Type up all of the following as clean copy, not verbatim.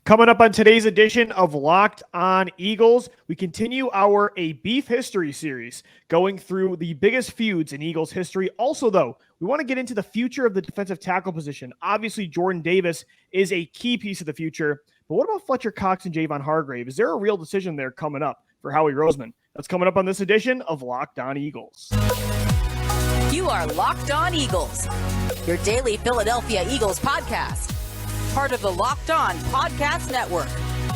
Coming up on today's edition of Locked On Eagles, we continue our A Beef History series, going through the biggest feuds in Eagles history. Also, though, we want to get into the future of the defensive tackle position. Obviously, Jordan Davis is a key piece of the future, but what about Fletcher Cox and Javon Hargrave? Is there a real decision there coming up for Howie Roseman? That's coming up on this edition of Locked On Eagles. You are Locked On Eagles, your daily Philadelphia Eagles podcast. Part of the Locked On Podcast Network,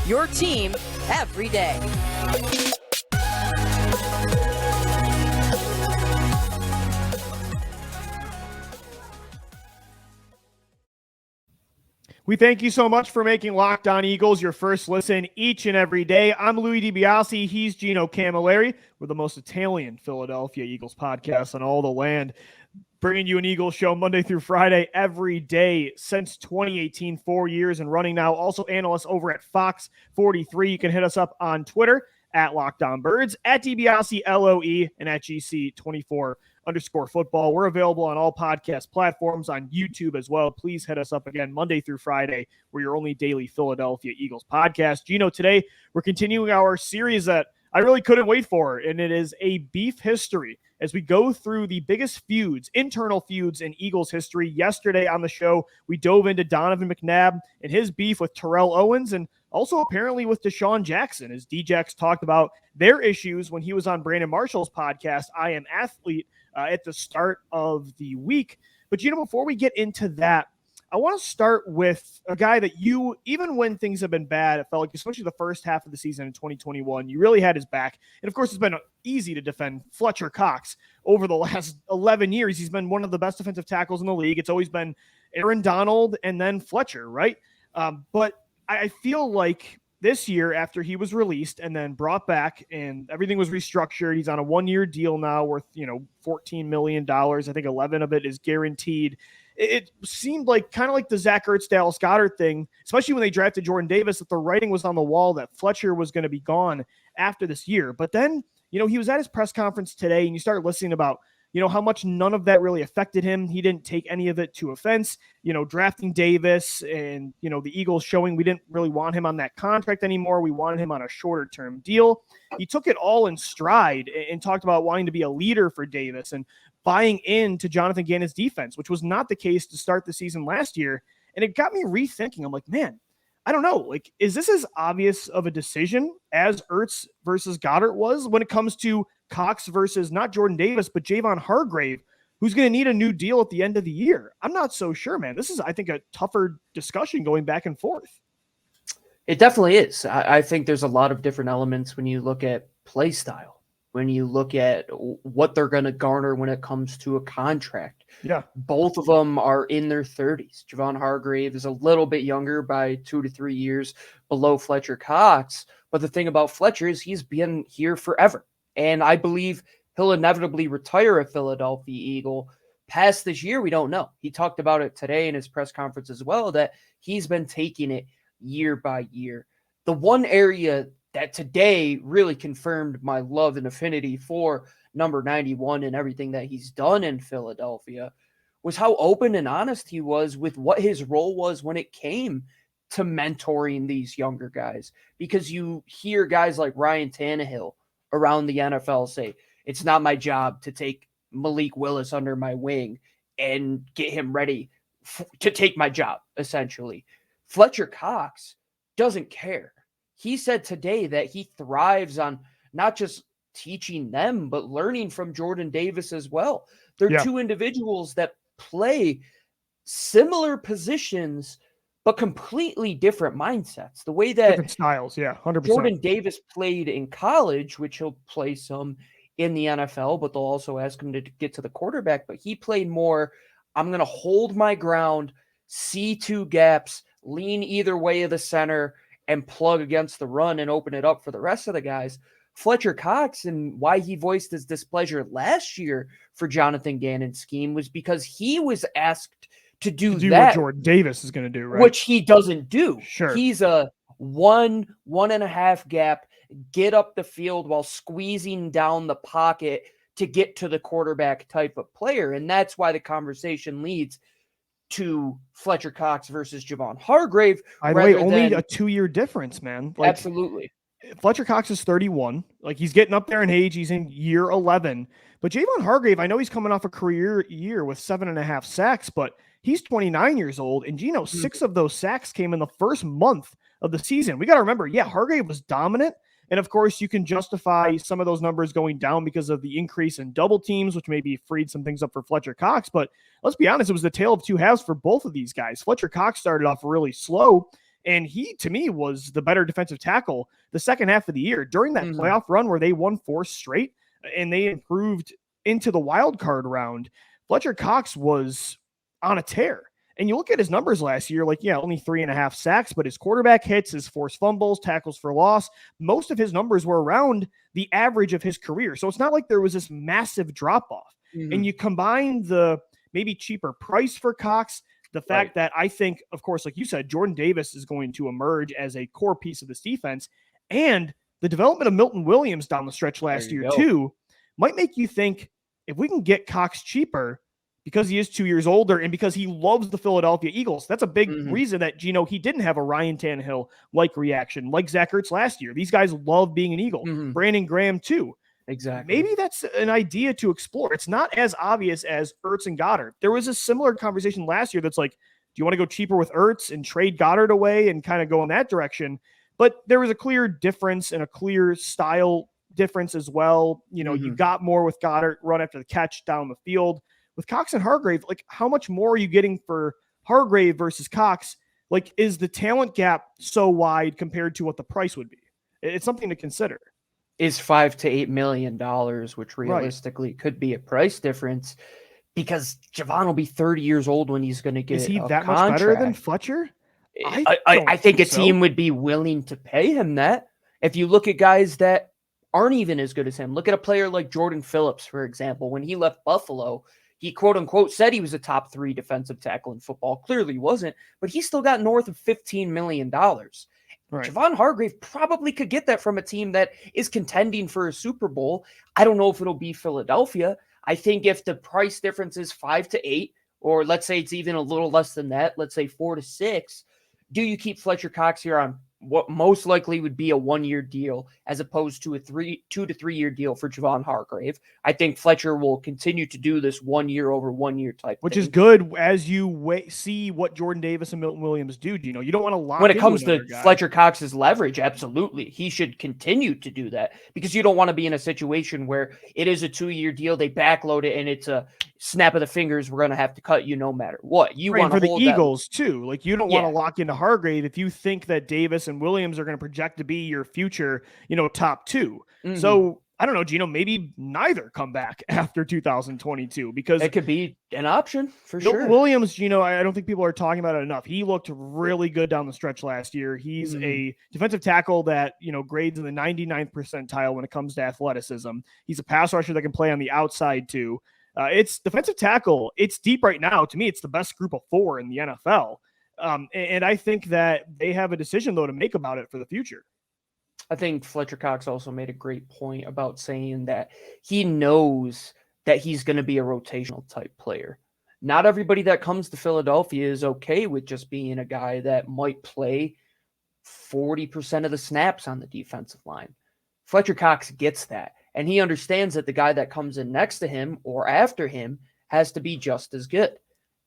your team every day. We thank you so much for making Locked On Eagles your first listen each and every day. I'm Louie DiBiase. He's Gino Camilleri. We're the most Italian Philadelphia Eagles podcast on all the land, bringing you an Eagles show Monday through Friday every day since 2018, 4 years and running now. Also analysts over at Fox 43. You can hit us up on Twitter at Locked On Birds, at DiBiase LOE, and at GC24_football. We're available on all podcast platforms, on YouTube as well. Please hit us up again Monday through Friday. We're your only daily Philadelphia Eagles podcast. Gino, today we're continuing our series that I really couldn't wait for, and it is A Beef History, as we go through the biggest feuds, internal feuds in Eagles history. Yesterday on the show, we dove into Donovan McNabb and his beef with Terrell Owens, and also apparently with Deshaun Jackson, as D-Jax talked about their issues when he was on Brandon Marshall's podcast, I Am Athlete, at the start of the week. But, before we get into that, I want to start with a guy that you, even when things have been bad, it felt like, especially the first half of the season in 2021, you really had his back. And of course, it's been easy to defend Fletcher Cox over the last 11 years. He's been one of the best defensive tackles in the league. It's always been Aaron Donald and then Fletcher, right? But I feel like this year, after he was released and then brought back and everything was restructured, he's on a 1-year deal now worth, $14 million. I think 11 of it is guaranteed. It seemed like kind of like the Zach Ertz, Dallas Goedert thing, especially when they drafted Jordan Davis, that the writing was on the wall that Fletcher was going to be gone after this year. But then, he was at his press conference today, and you start listening about, how much none of that really affected him. He didn't take any of it to offense, drafting Davis and, the Eagles showing we didn't really want him on that contract anymore. We wanted him on a shorter term deal. He took it all in stride and talked about wanting to be a leader for Davis and buying into Jonathan Gannon's defense, which was not the case to start the season last year. And it got me rethinking. I'm like, man, I don't know. Like, is this as obvious of a decision as Ertz versus Goddard was when it comes to Cox versus not Jordan Davis, but Javon Hargrave, who's going to need a new deal at the end of the year? I'm not so sure, man. This is, I think, a tougher discussion going back and forth. It definitely is. I think there's a lot of different elements when you look at play style, when you look at what they're going to garner when it comes to a contract. Yeah. Both of them are in their 30s. Javon Hargrave is a little bit younger by 2 to 3 years below Fletcher Cox. But the thing about Fletcher is he's been here forever. And I believe he'll inevitably retire a Philadelphia Eagle. Past this year, we don't know. He talked about it today in his press conference as well, that he's been taking it year by year. The one area that today really confirmed my love and affinity for number 91 and everything that he's done in Philadelphia was how open and honest he was with what his role was when it came to mentoring these younger guys. Because you hear guys like Ryan Tannehill around the NFL say, it's not my job to take Malik Willis under my wing and get him ready to take my job, essentially. Fletcher Cox doesn't care. He said today that he thrives on not just teaching them, but learning from Jordan Davis as well. They're two individuals that play similar positions, but completely different mindsets. The way that different styles, 100%. Jordan Davis played in college, which he'll play some in the NFL, but they'll also ask him to get to the quarterback. But he played more, I'm going to hold my ground, see two gaps, lean either way of the center, and plug against the run and open it up for the rest of the guys. Fletcher Cox, and why he voiced his displeasure last year for Jonathan Gannon's scheme, was because he was asked to do that. What Jordan Davis is going to do, right? Which he doesn't do. Sure. He's a 1.5 gap, get up the field while squeezing down the pocket to get to the quarterback type of player. And that's why the conversation leads, to Fletcher Cox versus Javon Hargrave. By the way, only a 2-year difference, man. Like, absolutely. Fletcher Cox is 31. Like, he's getting up there in age. He's in year 11. But Javon Hargrave, I know he's coming off a career year with 7.5 sacks, but he's 29 years old. And Gino, 6 of those sacks came in the first month of the season. We got to remember, Hargrave was dominant. And of course, you can justify some of those numbers going down because of the increase in double teams, which maybe freed some things up for Fletcher Cox. But let's be honest, it was the tale of two halves for both of these guys. Fletcher Cox started off really slow, and he, to me, was the better defensive tackle the second half of the year during that playoff run where they won 4 straight and they improved into the wild card round. Fletcher Cox was on a tear. And you look at his numbers last year, only 3.5 sacks, but his quarterback hits, his forced fumbles, tackles for loss, most of his numbers were around the average of his career. So it's not like there was this massive drop-off. And you combine the maybe cheaper price for Cox, the fact that I think, of course, like you said, Jordan Davis is going to emerge as a core piece of this defense, and the development of Milton Williams down the stretch last year too might make you think, if we can get Cox cheaper, because he is 2 years older and because he loves the Philadelphia Eagles. That's a big reason that, Gino, he didn't have a Ryan Tannehill-like reaction like Zach Ertz last year. These guys love being an Eagle. Brandon Graham, too. Exactly. Maybe that's an idea to explore. It's not as obvious as Ertz and Goddard. There was a similar conversation last year that's like, do you want to go cheaper with Ertz and trade Goddard away and kind of go in that direction? But there was a clear difference and a clear style difference as well. You got more with Goddard, run after the catch down the field. With Cox and Hargrave, how much more are you getting for Hargrave versus Cox? Is the talent gap so wide compared to what the price would be? It's something to consider. Is $5 to $8 million, which realistically could be a price difference, because Javon will be 30 years old when he's going to get. Is he that contract. Much better than Fletcher? I think a team would be willing to pay him that. If you look at guys that aren't even as good as him, look at a player like Jordan Phillips, for example. When he left Buffalo, he quote unquote said he was a top 3 defensive tackle in football. Clearly wasn't, but he still got north of $15 million. Right. Javon Hargrave probably could get that from a team that is contending for a Super Bowl. I don't know if it'll be Philadelphia. I think if the price difference is 5 to 8, or let's say it's even a little less than that, let's say 4 to 6, do you keep Fletcher Cox here on what most likely would be a 1-year deal as opposed to a 2 to 3 year deal for Javon Hargrave? I think Fletcher will continue to do this 1 year over 1 year type which thing. is good as you see what Jordan Davis and Milton Williams do. You don't want to lock when it comes to guy. Fletcher Cox's leverage. Absolutely. He should continue to do that, because you don't want to be in a situation where it is a 2-year deal. They backload it and it's a snap of the fingers. We're going to have to cut you no matter what. You want for the Eagles too. You don't want to lock into Hargrave if you think that Davis and Williams are going to project to be your future, top 2. So I don't know, Gino, maybe neither come back after 2022, because it could be an option for sure. Williams, Gino, I don't think people are talking about it enough. He looked really good down the stretch last year. He's a defensive tackle that, grades in the 99th percentile when it comes to athleticism. He's a pass rusher that can play on the outside too. It's defensive tackle. It's deep right now. To me, it's the best group of 4 in the NFL. And I think that they have a decision, though, to make about it for the future. I think Fletcher Cox also made a great point about saying that he knows that he's going to be a rotational type player. Not everybody that comes to Philadelphia is okay with just being a guy that might play 40% of the snaps on the defensive line. Fletcher Cox gets that, and he understands that the guy that comes in next to him or after him has to be just as good.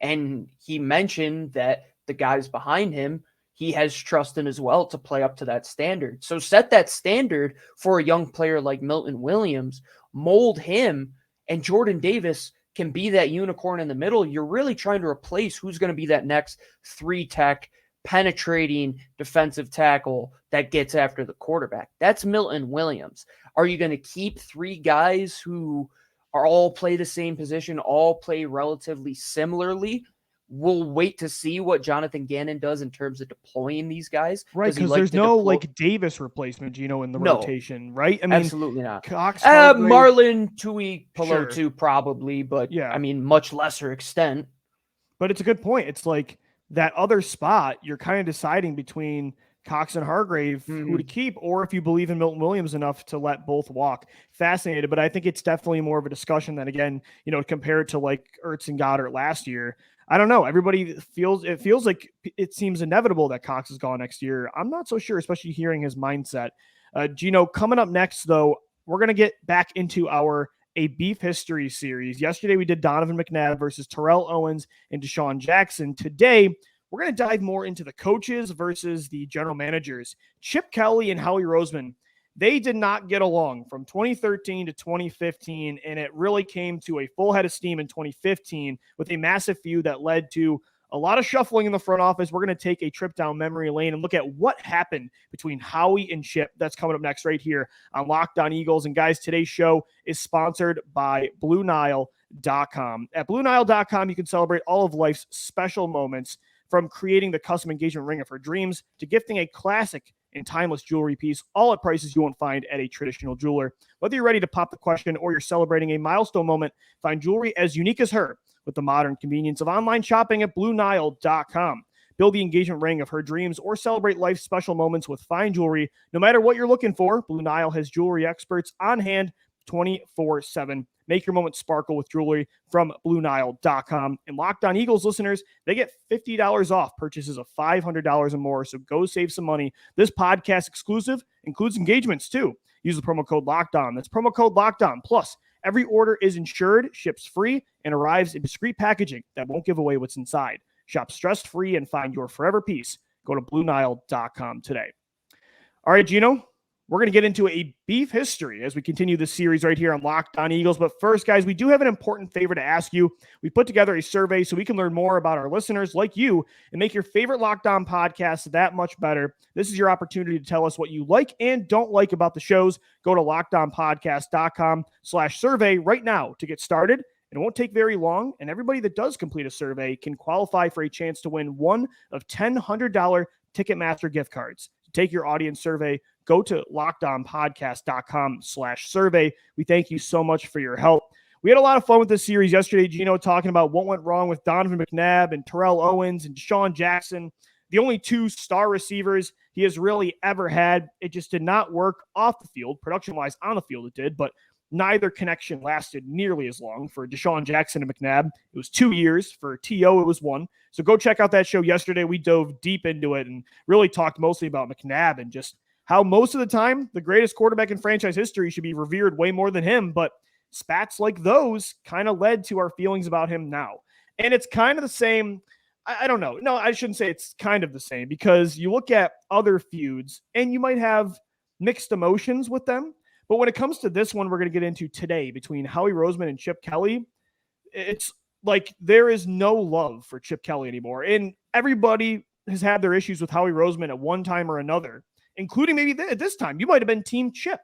And he mentioned that the guys behind him, he has trust in as well to play up to that standard. So set that standard for a young player like Milton Williams, mold him, and Jordan Davis can be that unicorn in the middle. You're really trying to replace who's going to be that next 3-tech penetrating defensive tackle that gets after the quarterback. That's Milton Williams. Are you going to keep 3 guys who are all play the same position, all play relatively similarly? We'll wait to see what Jonathan Gannon does in terms of deploying these guys. Right, because there's no Davis replacement, in the rotation, right? I mean, absolutely not. Cox, Marlon Tui Pelotu probably, but I mean, much lesser extent. But it's a good point. It's like that other spot, you're kind of deciding between Cox and Hargrave who to keep, or if you believe in Milton Williams enough to let both walk. Fascinated, but I think it's definitely more of a discussion than, again, compared to like Ertz and Goddard last year. I don't know. It feels like it seems inevitable that Cox is gone next year. I'm not so sure, especially hearing his mindset. Gino, coming up next, though, we're going to get back into a beef history series. Yesterday, we did Donovan McNabb versus Terrell Owens and Deshaun Jackson. Today, we're going to dive more into the coaches versus the general managers. Chip Kelly and Howie Roseman, they did not get along from 2013 to 2015, and it really came to a full head of steam in 2015 with a massive feud that led to a lot of shuffling in the front office. We're going to take a trip down memory lane and look at what happened between Howie and Chip. That's coming up next right here on Locked On Eagles. And guys, today's show is sponsored by BlueNile.com. At BlueNile.com, you can celebrate all of life's special moments, from creating the custom engagement ring of her dreams to gifting a classic and timeless jewelry piece, all at prices you won't find at a traditional jeweler. Whether you're ready to pop the question or you're celebrating a milestone moment, find jewelry as unique as her with the modern convenience of online shopping at BlueNile.com. Build the engagement ring of her dreams or celebrate life's special moments with fine jewelry. No matter what you're looking for, Blue Nile has jewelry experts on hand 24/7. Make your moment sparkle with jewelry from BlueNile.com. And Locked On Eagles listeners, they get $50 off purchases of $500 or more, so go save some money. This podcast exclusive includes engagements too. Use the promo code Locked On. That's promo code Locked On. Plus, every order is insured, ships free, and arrives in discreet packaging that won't give away what's inside. Shop stress-free and find your forever peace. Go to BlueNile.com today. All right, Gino, we're going to get into a beef history as we continue this series right here on Locked On Eagles. But first, guys, we do have an important favor to ask you. We put together a survey so we can learn more about our listeners like you and make your favorite Locked On podcast that much better. This is your opportunity to tell us what you like and don't like about the shows. Go to LockedOnPodcast.com/survey right now to get started. It won't take very long, and everybody that does complete a survey can qualify for a chance to win one of 10 $100 Ticketmaster gift cards. To take your audience survey, go to LockedOnPodcast.com/survey. We thank you so much for your help. We had a lot of fun with this series yesterday, Gino, talking about what went wrong with Donovan McNabb and Terrell Owens and Deshaun Jackson, the only two star receivers he has really ever had. It just did not work off the field. Production-wise, on the field it did, but neither connection lasted nearly as long. For Deshaun Jackson and McNabb, it was 2 years. For T.O., it was 1. So go check out that show yesterday. We dove deep into it and really talked mostly about McNabb and just how most of the time the greatest quarterback in franchise history should be revered way more than him. But spats like those kind of led to our feelings about him now. And it's kind of the same. I don't know. No, I shouldn't say it's kind of the same, because you look at other feuds and you might have mixed emotions with them. But when it comes to this one we're going to get into today between Howie Roseman and Chip Kelly, it's like there is no love for Chip Kelly anymore. And everybody has had their issues with Howie Roseman at one time or another, including maybe at this time. You might have been Team Chip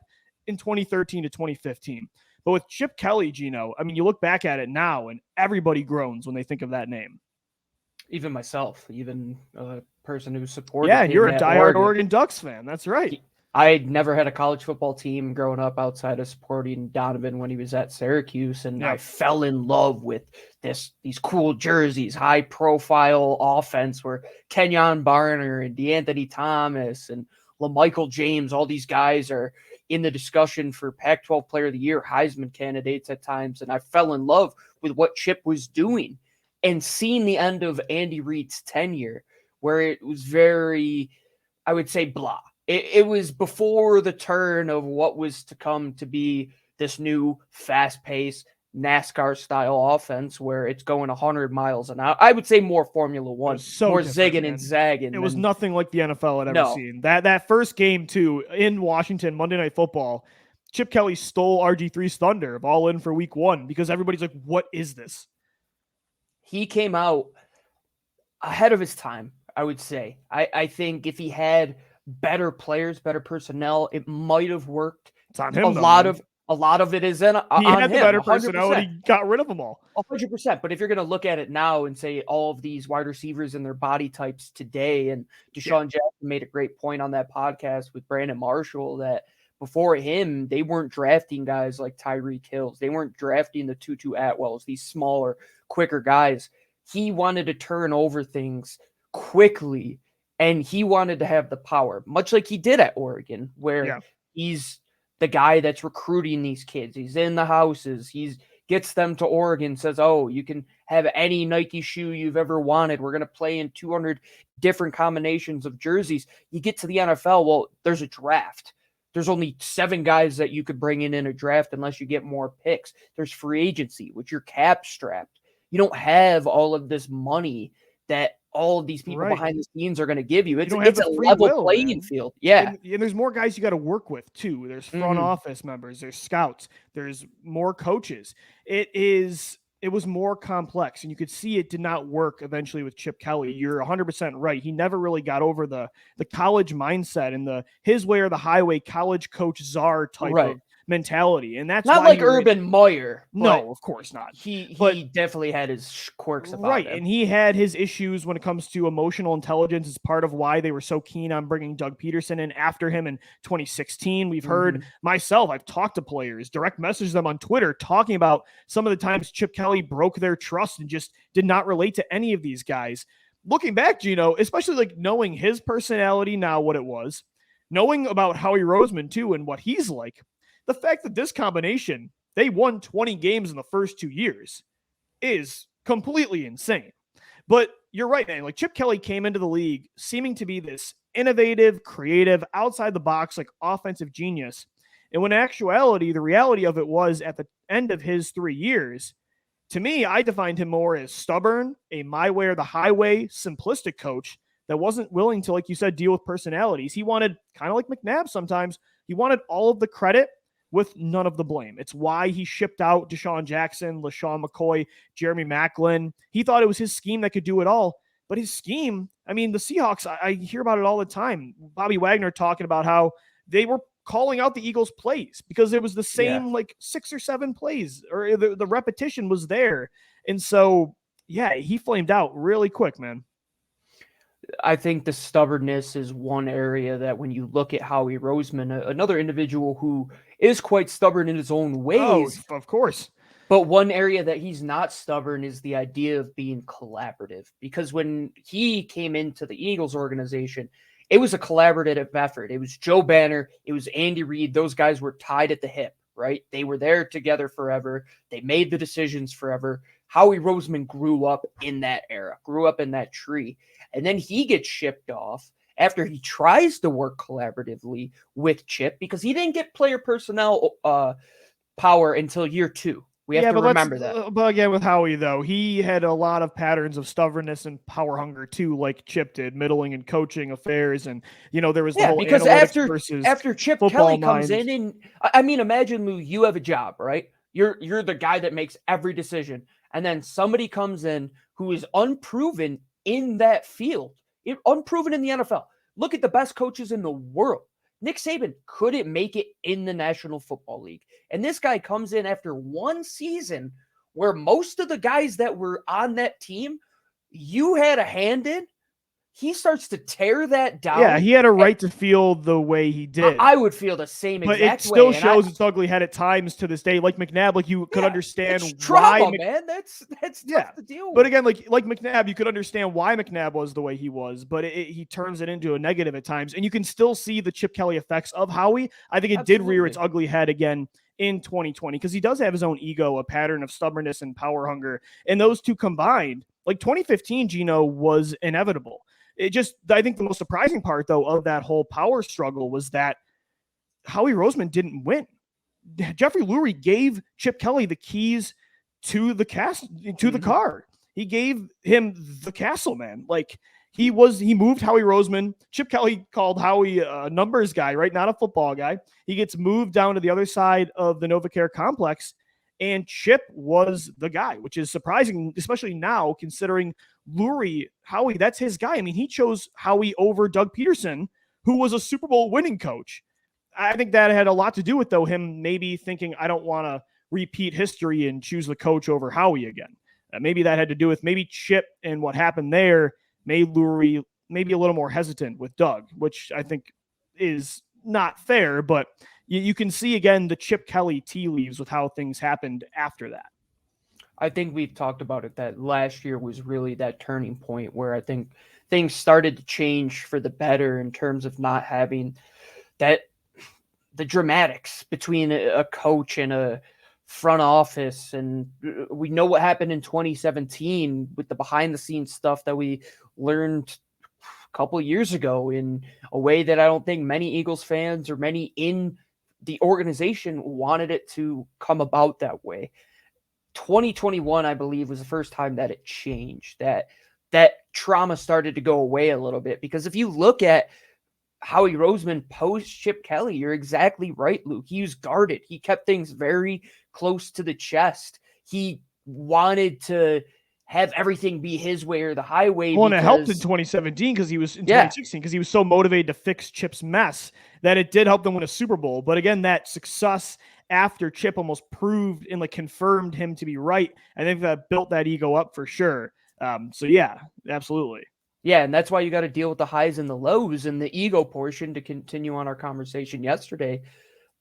in 2013 to 2015. But with Chip Kelly, Gino, I mean, you look back at it now and everybody groans when they think of that name. Even myself, even a person who supported Yeah, and you're a diehard Oregon. Oregon Ducks fan. That's right. I never had a college football team growing up outside of supporting Donovan when he was at Syracuse, and I fell in love with these cool jerseys, high-profile offense where Kenyon Barner and DeAnthony Thomas and LaMichael James, all these guys are in the discussion for Pac-12 Player of the Year, Heisman candidates at times, and I fell in love with what Chip was doing. And seeing the end of Andy Reid's tenure, where it was very, I would say, blah. It was before the turn of what was to come to be this new fast-paced NASCAR-style offense where it's going 100 miles an hour. I would say more Formula One, more zigging and zagging. It was nothing like the NFL had ever seen. That first game, too, in Washington, Monday Night Football, Chip Kelly stole RG3's thunder of All In for Week 1 because everybody's like, what is this? He came out ahead of his time, I would say. I think if he had better players, better personnel, it might have worked. It's on him. A lot of it is on him. He had the better personnel and he got rid of them all. 100%. But if you're going to look at it now and say all of these wide receivers and their body types today, and Deshaun Jackson made a great point on that podcast with Brandon Marshall that before him, they weren't drafting guys like Tyreek Hills. They weren't drafting the Tutu Atwells, these smaller, quicker guys. He wanted to turn over things quickly, and he wanted to have the power, much like he did at Oregon, where he's the guy that's recruiting these kids. He's in the houses. He's gets them to Oregon, says, oh, you can have any Nike shoe you've ever wanted. We're going to play in 200 different combinations of jerseys. You get to the NFL, well, there's a draft. There's only 7 guys that you could bring in a draft unless you get more picks. There's free agency, which you're cap strapped. You don't have all of this money that all of these people behind the scenes are going to give you. It's a level playing field. Yeah. And there's more guys you got to work with too. There's front office members, there's scouts, there's more coaches. It was more complex, and you could see it did not work eventually with Chip Kelly. You're 100% right. He never really got over the college mindset and the his way or the highway college coach czar type of mentality. And that's not why like Urban Meyer. No, of course not. He definitely had his quirks about him. And he had his issues when it comes to emotional intelligence. Is part of why they were so keen on bringing Doug Peterson in after him in 2016. We've heard myself, I've talked to players, direct message them on Twitter, talking about some of the times Chip Kelly broke their trust and just did not relate to any of these guys. Looking back, Gino, especially like knowing his personality now, what it was, knowing about Howie Roseman too and what he's like, the fact that this combination, they won 20 games in the first 2 years is completely insane. But you're right, man. Like Chip Kelly came into the league seeming to be this innovative, creative, outside the box, like offensive genius. And when in actuality, the reality of it was at the end of his 3 years, to me, I defined him more as stubborn, a my way or the highway, simplistic coach that wasn't willing to, like you said, deal with personalities. He wanted, kind of like McNabb sometimes, he wanted all of the credit with none of the blame. It's why he shipped out Deshaun Jackson, LaShawn McCoy, Jeremy Maclin. He thought it was his scheme that could do it all. But his scheme, I mean, the Seahawks, I hear about it all the time. Bobby Wagner talking about how they were calling out the Eagles' plays because it was the same like 6 or 7 plays, or the repetition was there. And so, yeah, he flamed out really quick, man. I think the stubbornness is one area that when you look at Howie Roseman, another individual who is quite stubborn in his own ways. Oh, of course. But one area that he's not stubborn is the idea of being collaborative. Because when he came into the Eagles organization, it was a collaborative effort. It was Joe Banner. It was Andy Reid. Those guys were tied at the hip, right? They were there together forever. They made the decisions forever. Howie Roseman grew up in that era, grew up in that tree. And then he gets shipped off after he tries to work collaboratively with Chip because he didn't get player personnel power until year 2. We have to remember that. But again, with Howie, though, he had a lot of patterns of stubbornness and power hunger, too, like Chip did, middling and coaching affairs. And, there was the whole because after Chip Kelly comes in, and I mean, imagine, Lou, you have a job, right? You're the guy that makes every decision. And then somebody comes in who is unproven in that field, unproven in the NFL. Look at the best coaches in the world. Nick Saban couldn't make it in the National Football League. And this guy comes in after one season where most of the guys that were on that team, you had a hand in. He starts to tear that down. Yeah, he had a right to feel the way he did. I would feel the same exact way. But it still shows its ugly head at times to this day. Like McNabb, like you could understand it's trauma, man. That's tough to deal with. But again, like McNabb, you could understand why McNabb was the way he was, but he turns it into a negative at times. And you can still see the Chip Kelly effects of Howie. I think it did rear its ugly head again in 2020 because he does have his own ego, a pattern of stubbornness and power hunger. And those two combined, like 2015, Gino, was inevitable. I think the most surprising part, though, of that whole power struggle was that Howie Roseman didn't win. Jeffrey Lurie gave Chip Kelly the keys to the the car. He gave him the castle, man. Like he moved Howie Roseman. Chip Kelly called Howie a numbers guy, right? Not a football guy. He gets moved down to the other side of the NovaCare complex, and Chip was the guy, which is surprising, especially now considering Lurie, Howie, that's his guy. I mean, he chose Howie over Doug Peterson, who was a Super Bowl winning coach. I think that had a lot to do with, though, him maybe thinking, I don't want to repeat history and choose the coach over Howie again. Maybe that had to do with maybe Chip and what happened there made Lurie maybe a little more hesitant with Doug, which I think is not fair, but you can see, again, the Chip Kelly tea leaves with how things happened after that. I think we've talked about it that last year was really that turning point where I think things started to change for the better in terms of not having the dramatics between a coach and a front office, and we know what happened in 2017 with the behind the scenes stuff that we learned a couple of years ago in a way that I don't think many Eagles fans or many in the organization wanted it to come about that way. 2021, I believe, was the first time that it changed, that trauma started to go away a little bit. Because if you look at Howie Roseman post Chip Kelly, you're exactly right, Luke. He was guarded. He kept things very close to the chest. He wanted to have everything be his way or the highway. Well, and it helped in 2017 because he was in 2016 because he was so motivated to fix Chip's mess that it did help them win a Super Bowl. But again, that success after Chip almost proved and confirmed him to be right. I think that built that ego up for sure. So yeah, absolutely. Yeah, and that's why you got to deal with the highs and the lows and the ego portion. To continue on our conversation yesterday,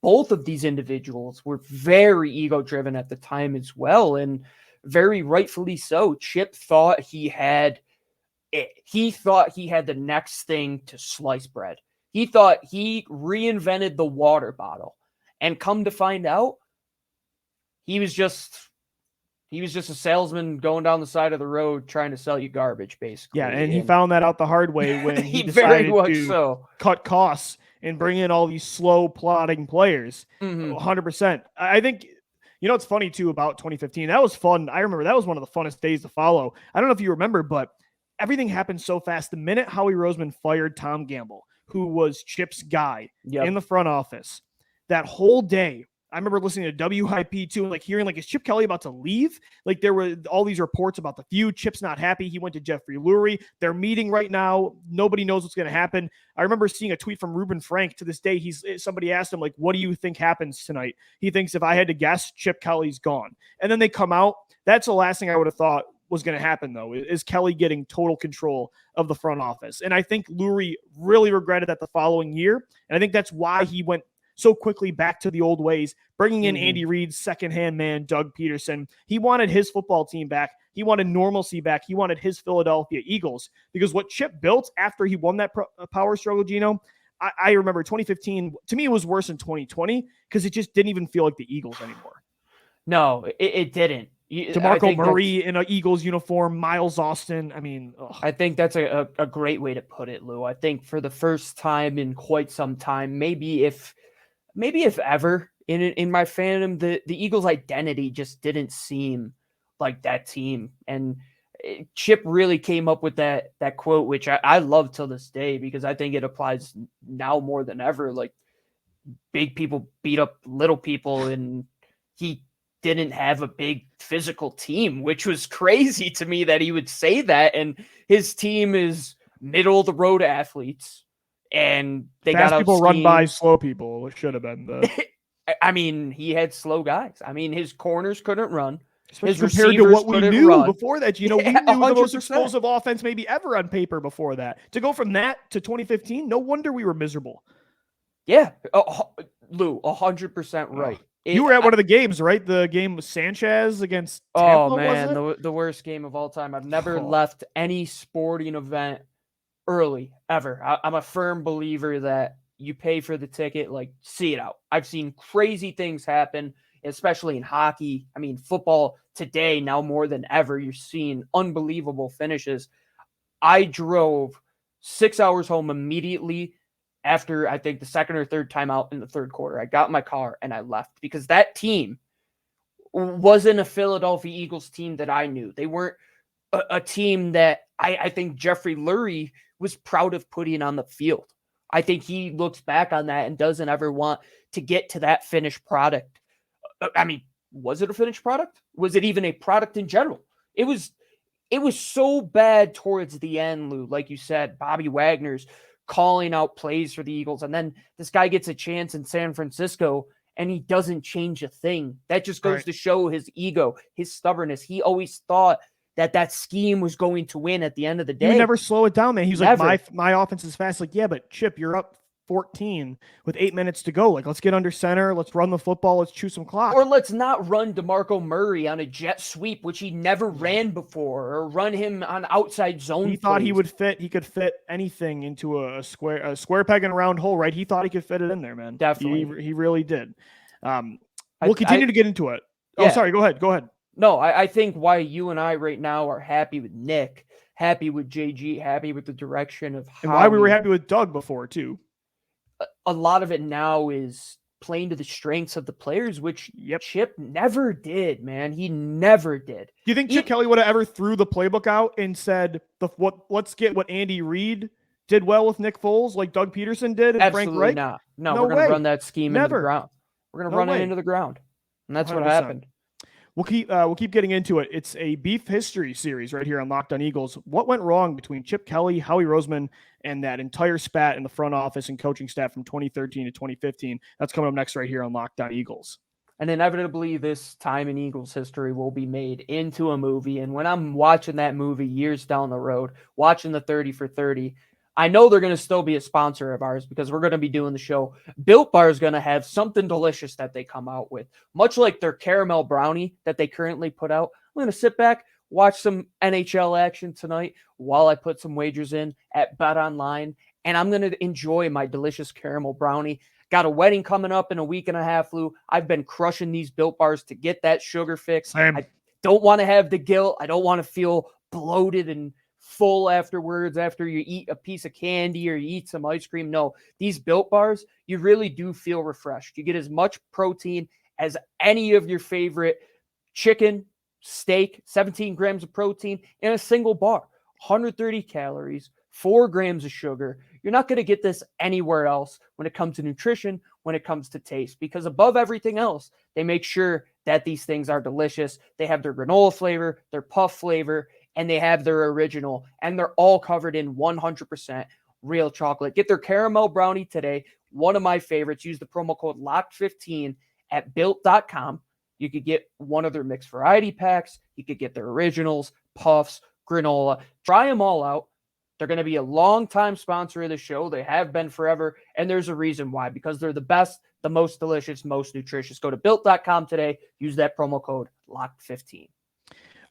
both of these individuals were very ego-driven at the time as well, and very rightfully so. Chip thought he had it. He thought he had the next thing to slice bread. He thought he reinvented the water bottle, and come to find out, he was just a salesman going down the side of the road trying to sell you garbage, basically. Yeah, and he found that out the hard way when he decided to cut costs and bring in all these slow plotting players. 100%. I think, it's funny too about 2015. That was fun. I remember that was one of the funnest days to follow. I don't know if you remember, but everything happened so fast. The minute Howie Roseman fired Tom Gamble, who was Chip's guy in the front office, that whole day, I remember listening to WIP too, and hearing is Chip Kelly about to leave? There were all these reports about the feud. Chip's not happy. He went to Jeffrey Lurie. They're meeting right now. Nobody knows what's going to happen. I remember seeing a tweet from Reuben Frank. To this day, somebody asked him what do you think happens tonight? He thinks, if I had to guess, Chip Kelly's gone. And then they come out. That's the last thing I would have thought was going to happen, though, is Kelly getting total control of the front office. And I think Lurie really regretted that the following year. And I think that's why he went so quickly back to the old ways, bringing in Andy Reid's secondhand man, Doug Peterson. He wanted his football team back. He wanted normalcy back. He wanted his Philadelphia Eagles, because what Chip built after he won that power struggle, Gino, I remember 2015, to me, it was worse than 2020 because it just didn't even feel like the Eagles anymore. No, it didn't. DeMarco Murray in an Eagles uniform, Miles Austin. I think that's a great way to put it, Lou. I think for the first time in quite some time, maybe if ever in my fandom, the Eagles' identity just didn't seem like that team. And Chip really came up with that quote, which I love till this day, because I think it applies now more than ever. Big people beat up little people, and he didn't have a big physical team, which was crazy to me that he would say that. And his team is middle of the road athletes. And they fast got people run by slow people. It should have been he had slow guys. His corners couldn't run. Especially compared to what we knew before that. We knew 100%. The most explosive offense maybe ever on paper before that. To go from that to 2015, no wonder we were miserable. Yeah, Lou, 100% right. You were at one of the games, right? The game with Sanchez against Tampa, oh man, the worst game of all time. I've never left any sporting event early ever. I'm a firm believer that you pay for the ticket, see it out. I've seen crazy things happen, especially in hockey. Football today, now more than ever, you're seeing unbelievable finishes. I drove 6 hours home immediately after, I think, the second or third time out in the third quarter. I got in my car and I left, because that team wasn't a Philadelphia Eagles team that I knew. They weren't a team that I think Jeffrey Lurie was proud of putting on the field. I think he looks back on that and doesn't ever want to get to that finished product. Was it a finished product? Was it even a product in general? It was so bad towards the end, Lou. Like you said, Bobby Wagner's calling out plays for the Eagles, and then this guy gets a chance in San Francisco and he doesn't change a thing. That just goes to show his ego, his stubbornness. He always thought that scheme was going to win at the end of the day. He would never slow it down, man. He was like, my offense is fast. Yeah, but Chip, you're up 14 with 8 minutes to go. Let's get under center. Let's run the football. Let's chew some clock. Or let's not run DeMarco Murray on a jet sweep, which he never ran before, or run him on outside zone. He thought he could fit anything into a square peg in a round hole, right? He thought he could fit it in there, man. Definitely. He really did. We'll continue to get into it. Oh, sorry. Go ahead. No, I think why you and I right now are happy with Nick, happy with JG, happy with the direction of and why we were happy with Doug before too. A lot of it now is playing to the strengths of the players, which Chip never did, man. He never did. Do you think Chip Kelly would have ever threw the playbook out and said, let's get what Andy Reid did well with Nick Foles, like Doug Peterson did and Absolutely Frank Reich? not. No, we're going to run that scheme into the ground. We're going to run it into the ground. And that's 100%. What happened. We'll keep getting into it. It's a beef history series right here on Locked On Eagles. What went wrong between Chip Kelly, Howie Roseman, and that entire spat in the front office and coaching staff from 2013 to 2015? That's coming up next right here on Locked On Eagles. And inevitably, this time in Eagles history will be made into a movie. And when I'm watching that movie years down the road, watching the 30 for 30, I know they're going to still be a sponsor of ours because we're going to be doing the show. Built Bar is going to have something delicious that they come out with, much like their caramel brownie that they currently put out. I'm going to sit back, watch some NHL action tonight while I put some wagers in at Bet Online, and I'm going to enjoy my delicious caramel brownie. Got a wedding coming up in a week and a half, Lou. I've been crushing these Built Bars to get that sugar fix. I don't want to have the guilt. I don't want to feel bloated and full afterwards after you eat a piece of candy or you eat some ice cream. No, these Built Bars, you really do feel refreshed. You get as much protein as any of your favorite chicken, steak, 17 grams of protein in a single bar, 130 calories, 4 grams of sugar. You're not going to get this anywhere else when it comes to nutrition, when it comes to taste, because above everything else, they make sure that these things are delicious. They have their granola flavor, their puff flavor, and they have their original, and they're all covered in 100% real chocolate. Get their caramel brownie today. One of my favorites. Use the promo code LOCKED15 at built.com. You could get one of their mixed variety packs. You could get their originals, puffs, granola. Try them all out. They're going to be a long-time sponsor of the show. They have been forever, and there's a reason why, because they're the best, the most delicious, most nutritious. Go to built.com today. Use that promo code LOCKED15.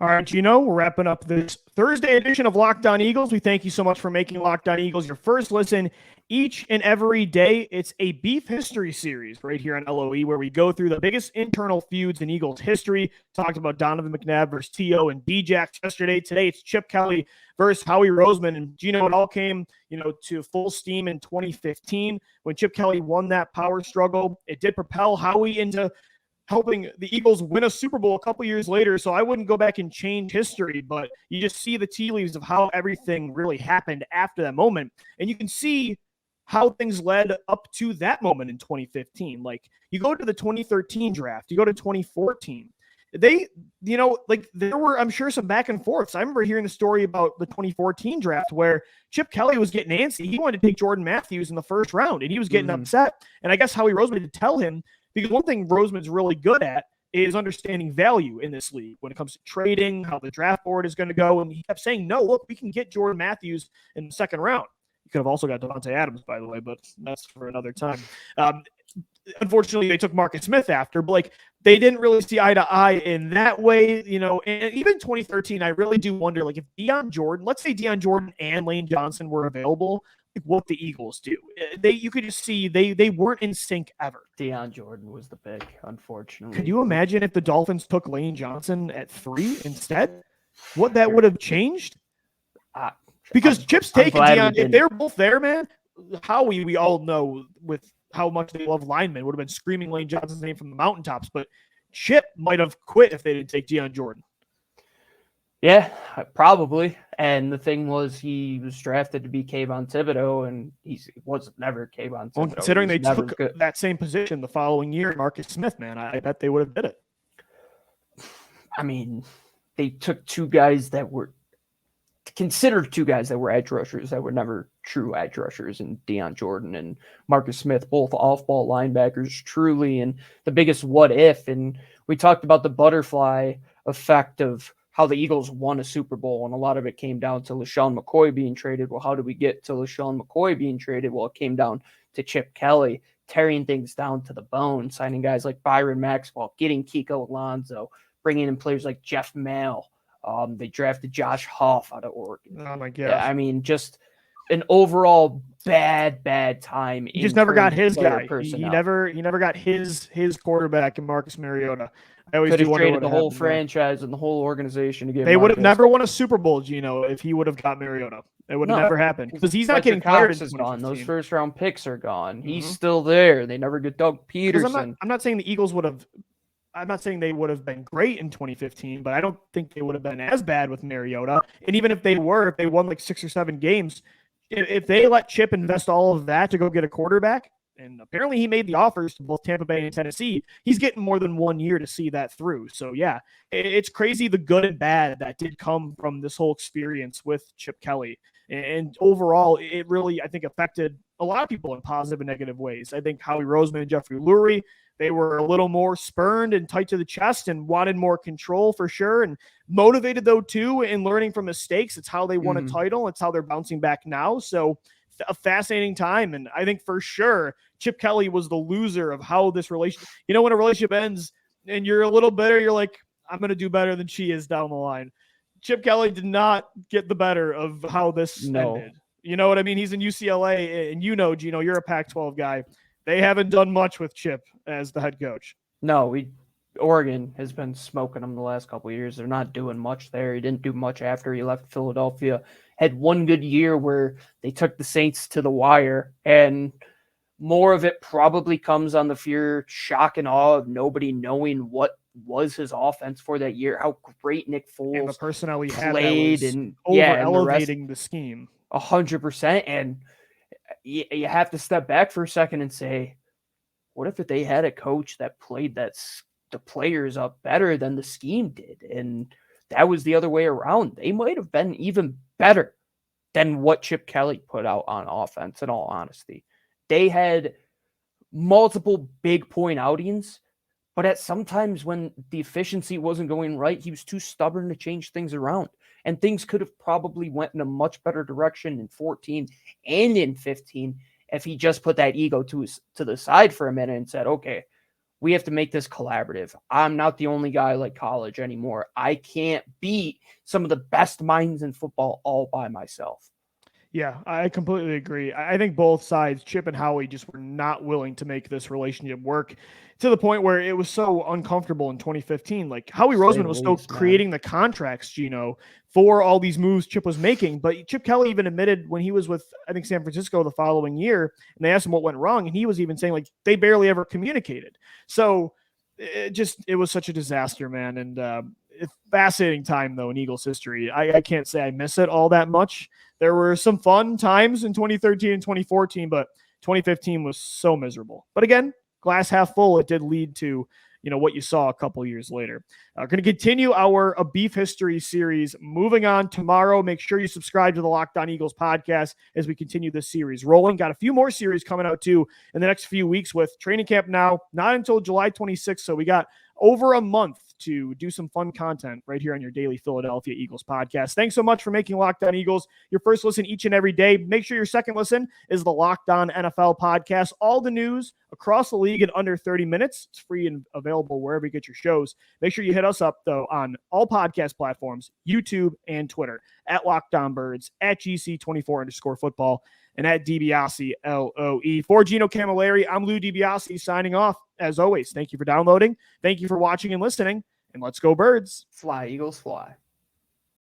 All right, Gino, we're wrapping up this Thursday edition of Locked On Eagles. We thank you so much for making Locked On Eagles your first listen each and every day. It's a beef history series right here on LOE where we go through the biggest internal feuds in Eagles history. Talked about Donovan McNabb versus T.O. and D-Jax yesterday. Today, it's Chip Kelly versus Howie Roseman. And, Gino, it all came, to full steam in 2015 when Chip Kelly won that power struggle. It did propel Howie into helping the Eagles win a Super Bowl a couple years later, so I wouldn't go back and change history, but you just see the tea leaves of how everything really happened after that moment, and you can see how things led up to that moment in 2015. Like, you go to the 2013 draft, you go to 2014, there were, I'm sure, some back and forths. I remember hearing the story about the 2014 draft where Chip Kelly was getting antsy. He wanted to take Jordan Matthews in the first round, and he was getting upset, and I guess Howie Roseman did tell him, because one thing Roseman's really good at is understanding value in this league when it comes to trading, how the draft board is going to go. And he kept saying, no, look, we can get Jordan Matthews in the second round. You could have also got Devontae Adams, by the way, but that's for another time. Unfortunately, they took Marcus Smith after, but they didn't really see eye to eye in that way, and even 2013, I really do wonder, if let's say Deion Jordan and Lane Johnson were available, what the Eagles do. You could just see they weren't in sync ever. Deion Jordan was the pick, unfortunately. Could you imagine if the Dolphins took Lane Johnson at 3 instead? What that would have changed? Because Chip's taking Deion. If they're both there, man, Howie, we all know with how much they love linemen, would have been screaming Lane Johnson's name from the mountaintops. But Chip might have quit if they didn't take Deion Jordan. Yeah, probably. And the thing was, he was drafted to be Kayvon Thibodeau, and he was never Kayvon Thibodeau. Well, considering they took that same position the following year, Marcus Smith, man, I bet they would have did it. I mean, they took two guys that were considered two guys that were edge rushers that were never true edge rushers, and Deion Jordan and Marcus Smith, both off-ball linebackers, truly, and the biggest what if. And we talked about the butterfly effect of how the Eagles won a Super Bowl, and a lot of it came down to LaShawn McCoy being traded. Well, how did we get to LaShawn McCoy being traded? Well, it came down to Chip Kelly tearing things down to the bone, signing guys like Byron Maxwell, getting Kiko Alonso, bringing in players like Jeff Mail. They drafted Josh Huff out of Oregon. Oh, my God. Yeah, I mean, just an overall bad time. He just never got his guy. He personnel. never got his quarterback in Marcus Mariota. I always Could do have wonder traded what the whole happened there. franchise and the whole organization to get They would have Marcus. never won a Super Bowl, Gino, if he would have got Mariota. It would have never happened because he's not Fletcher getting fired. Cox is gone. Those 2015. first round picks are gone. He's still there. They never get Doug 'Cause Peterson. I'm not saying the Eagles would have. I'm not saying they would have been great in 2015, but I don't think they would have been as bad with Mariota. And even if they won like 6 or 7 games, if they let Chip invest all of that to go get a quarterback, and apparently he made the offers to both Tampa Bay and Tennessee, he's getting more than 1 year to see that through. So yeah, it's crazy the good and bad that did come from this whole experience with Chip Kelly. And overall, it really, I think, affected a lot of people in positive and negative ways. I think Howie Roseman and Jeffrey Lurie, they were a little more spurned and tight to the chest and wanted more control for sure, and motivated though too in learning from mistakes. It's how they won a title. It's how they're bouncing back now. So a fascinating time. And I think for sure Chip Kelly was the loser of how this relationship, when a relationship ends and you're a little bitter, you're like, I'm going to do better than she is down the line. Chip Kelly did not get the better of how this ended. You know what I mean? He's in UCLA, and Gino, you're a Pac-12 guy. They haven't done much with Chip as the head coach. No, Oregon has been smoking him the last couple of years. They're not doing much there. He didn't do much after he left Philadelphia. Had one good year where they took the Saints to the wire, and more of it probably comes on the fear, shock, and awe of nobody knowing what was his offense for that year, how great Nick Foles and the personnel he had played, and elevating the scheme 100%. And you have to step back for a second and say, what if they had a coach that played the players up better than the scheme did? And that was the other way around. They might have been even better than what Chip Kelly put out on offense, in all honesty. They had multiple big point outings, but at sometimes when the efficiency wasn't going right, he was too stubborn to change things around. And things could have probably went in a much better direction in 14 and in 15 if he just put that ego to the side for a minute and said, okay, we have to make this collaborative. I'm not the only guy like college anymore. I can't beat some of the best minds in football all by myself. Yeah, I completely agree. I think both sides, Chip and Howie, just were not willing to make this relationship work to the point where it was so uncomfortable in 2015. Like Howie Roseman was still creating the contracts, for all these moves Chip was making. But Chip Kelly even admitted when he was with, I think, San Francisco the following year, and they asked him what went wrong, and he was even saying, like, they barely ever communicated. So it was such a disaster, man. And fascinating time, though, in Eagles history. I can't say I miss it all that much. There were some fun times in 2013 and 2014, but 2015 was so miserable. But again, glass half full, it did lead to, what you saw a couple years later. We're going to continue our A Beef History series. Moving on tomorrow, make sure you subscribe to the Locked On Eagles podcast as we continue this series rolling. Got a few more series coming out too in the next few weeks with training camp now, not until July 26th. So we got over a month to do some fun content right here on your daily Philadelphia Eagles podcast. Thanks so much for making Locked On Eagles your first listen each and every day. Make sure your second listen is the Locked On NFL podcast. All the news across the league in under 30 minutes. It's free and available wherever you get your shows. Make sure you hit us up, though, on all podcast platforms, YouTube and Twitter, at Locked On Birds, at GC24_football, and at DiBiase LOE. For Gino Camilleri, I'm Lou DiBiase signing off. As always, thank you for downloading. Thank you for watching and listening. And let's go Birds. Fly, Eagles, fly.